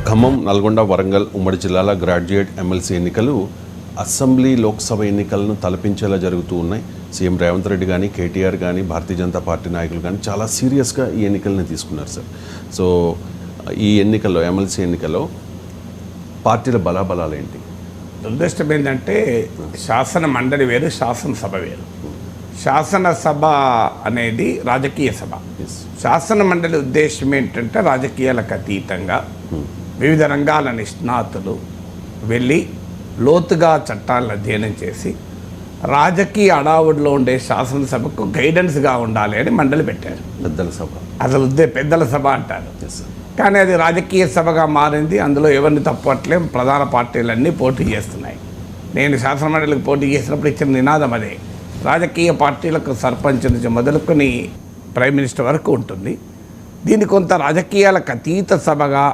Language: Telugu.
ఖమ్మం, నల్గొండ, వరంగల్ ఉమ్మడి జిల్లాల గ్రాడ్యుయేట్ ఎమ్మెల్సీ ఎన్నికలు అసెంబ్లీ, లోక్సభ ఎన్నికలను తలపించేలా జరుగుతూ ఉన్నాయి. సీఎం రేవంత్ రెడ్డి కానీ, కేటీఆర్ కానీ, భారతీయ జనతా పార్టీ నాయకులు కానీ చాలా సీరియస్గా ఈ ఎన్నికల్ని తీసుకున్నారు సార్. సో ఈ ఎన్నికల్లో, ఎమ్మెల్సీ ఎన్నికల్లో పార్టీల బలాబలాలు ఏంటి? దురదృష్టం ఏంటంటే శాసన మండలి వేరు, శాసనసభ వేరు. శాసనసభ అనేది రాజకీయ సభ. శాసన మండలి ఉద్దేశం ఏంటంటే రాజకీయాలకు అతీతంగా వివిధ రంగాల నిష్ణాతులు వెళ్ళి లోతుగా చట్టాలను అధ్యయనం చేసి రాజకీయ అడావుడిలో ఉండే శాసనసభకు గైడెన్స్గా ఉండాలి అని మండలి పెట్టారు. పెద్దల సభ, అసలు పెద్దల సభ అంటారు. కానీ అది రాజకీయ సభగా మారింది. అందులో ఎవరిని తప్పట్లేం, ప్రధాన పార్టీలన్నీ పోటీ చేస్తున్నాయి. నేను శాసనమండలికి పోటీ చేసినప్పుడు ఇచ్చిన నినాదం అదే. రాజకీయ పార్టీలకు సర్పంచ్ నుంచి మొదలుకొని ప్రైమ్ మినిస్టర్ వరకు ఉంటుంది. దీన్ని కొంత రాజకీయాలకు అతీత సభగా